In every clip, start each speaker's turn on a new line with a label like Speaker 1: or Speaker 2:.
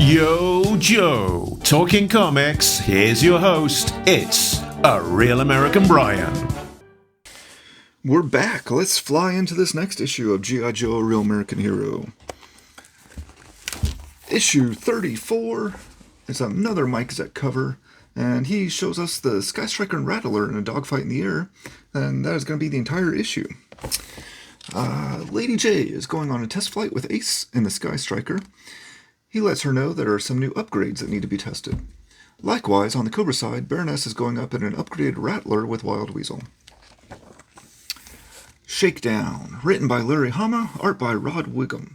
Speaker 1: Yo, Joe. Talking comics, here's your host. It's A Real American Brian.
Speaker 2: We're back. Let's fly into this next issue of G.I. Joe, A Real American Hero. Issue 34 is another Mike Zeck cover, and he shows us the Sky Striker and Rattler in a dogfight in the air, and that is going to be the entire issue. Lady J is going on a test flight with Ace in the Sky Striker. He lets her know there are some new upgrades that need to be tested. Likewise, on the Cobra side, Baroness is going up in an upgraded Rattler with Wild Weasel. Shakedown, written by Larry Hama, art by Rod Wiggum.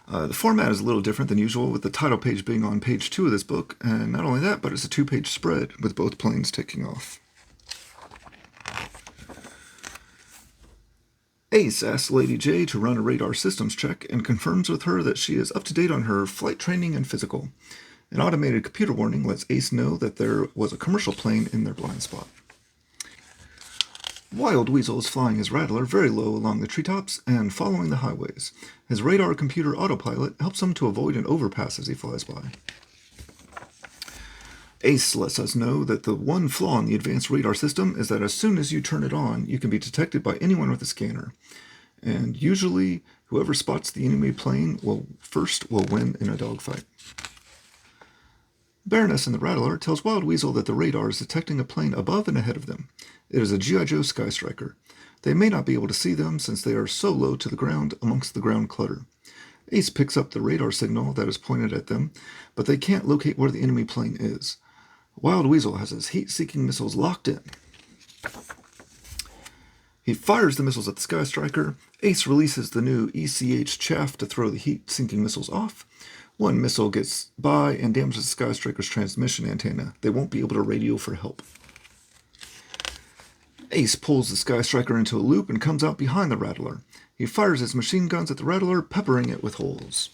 Speaker 2: The format is a little different than usual, with the title page being on page 2 of this book, and not only that, but it's a 2-page spread with both planes taking off. Ace asks Lady J to run a radar systems check and confirms with her that she is up to date on her flight training and physical. An automated computer warning lets Ace know that there was a commercial plane in their blind spot. Wild Weasel is flying his Rattler very low along the treetops and following the highways. His radar computer autopilot helps him to avoid an overpass as he flies by. Ace lets us know that the one flaw in the advanced radar system is that as soon as you turn it on, you can be detected by anyone with a scanner. And usually, whoever spots the enemy plane will win in a dogfight. Baroness and the Rattler tells Wild Weasel that the radar is detecting a plane above and ahead of them. It is a G.I. Joe Sky Striker. They may not be able to see them since they are so low to the ground amongst the ground clutter. Ace picks up the radar signal that is pointed at them, but they can't locate where the enemy plane is. Wild Weasel has his heat-seeking missiles locked in. He fires the missiles at the Sky Striker. Ace releases the new ECH chaff to throw the heat-sinking missiles off. One missile gets by and damages the Sky Striker's transmission antenna. They won't be able to radio for help. Ace pulls the Sky Striker into a loop and comes out behind the Rattler. He fires his machine guns at the Rattler, peppering it with holes.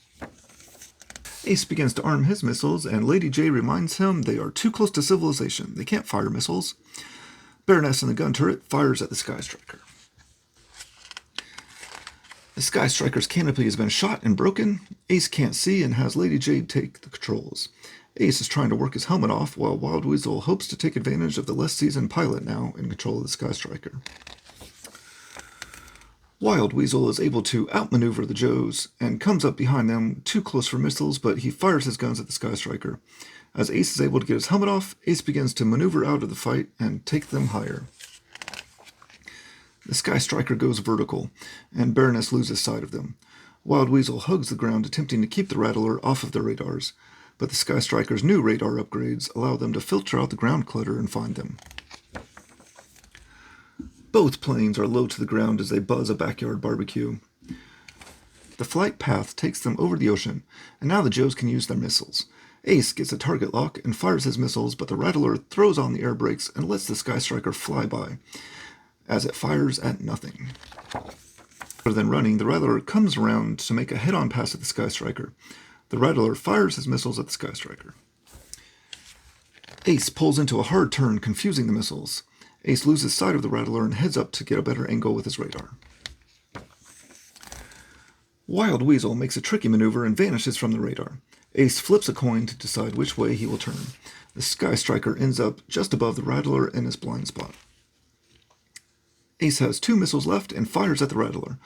Speaker 2: Ace begins to arm his missiles, and Lady J reminds him they are too close to civilization. They can't fire missiles. Baroness in the gun turret fires at the Sky Striker. The Sky Striker's canopy has been shot and broken. Ace can't see and has Lady J take the controls. Ace is trying to work his helmet off, while Wild Weasel hopes to take advantage of the less seasoned pilot now in control of the Sky Striker. Wild Weasel is able to outmaneuver the Joes and comes up behind them too close for missiles, but he fires his guns at the Sky Striker. As Ace is able to get his helmet off, Ace begins to maneuver out of the fight and take them higher. The Sky Striker goes vertical, and Baroness loses sight of them. Wild Weasel hugs the ground, attempting to keep the Rattler off of their radars, but the Sky Striker's new radar upgrades allow them to filter out the ground clutter and find them. Both planes are low to the ground as they buzz a backyard barbecue. The flight path takes them over the ocean, and now the Joes can use their missiles. Ace gets a target lock and fires his missiles, but the Rattler throws on the air brakes and lets the Sky Striker fly by, as it fires at nothing. Rather than running, the Rattler comes around to make a head-on pass at the Sky Striker. The Rattler fires his missiles at the Sky Striker. Ace pulls into a hard turn, confusing the missiles. Ace loses sight of the Rattler and heads up to get a better angle with his radar. Wild Weasel makes a tricky maneuver and vanishes from the radar. Ace flips a coin to decide which way he will turn. The Sky Striker ends up just above the Rattler in his blind spot. Ace has 2 missiles left and fires at the Rattler.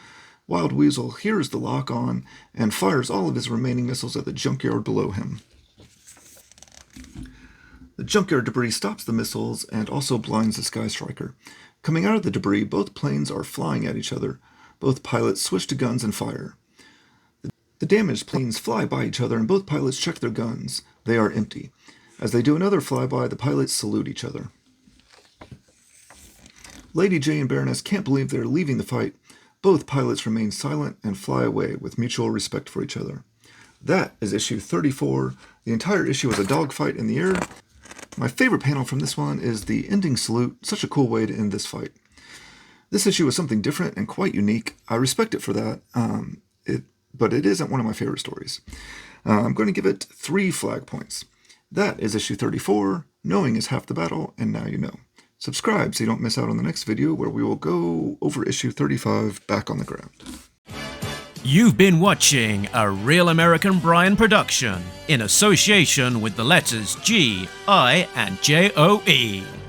Speaker 2: Wild Weasel hears the lock on and fires all of his remaining missiles at the junkyard below him. The junkyard debris stops the missiles and also blinds the Sky Striker. Coming out of the debris, both planes are flying at each other. Both pilots switch to guns and fire. The damaged planes fly by each other and both pilots check their guns. They are empty. As they do another flyby, the pilots salute each other. Lady J and Baroness can't believe they're leaving the fight. Both pilots remain silent and fly away with mutual respect for each other. That is issue 34. The entire issue is a dogfight in the air. My favorite panel from this one is the ending salute, such a cool way to end this fight. This issue is something different and quite unique. I respect it for that, but it isn't one of my favorite stories. I'm going to give it 3 flag points. That is issue 34, Knowing is Half the Battle, and Now You Know. Subscribe so you don't miss out on the next video where we will go over issue 35 back on the ground.
Speaker 3: You've been watching a Real American Brian production in association with the letters G, I, and JOE.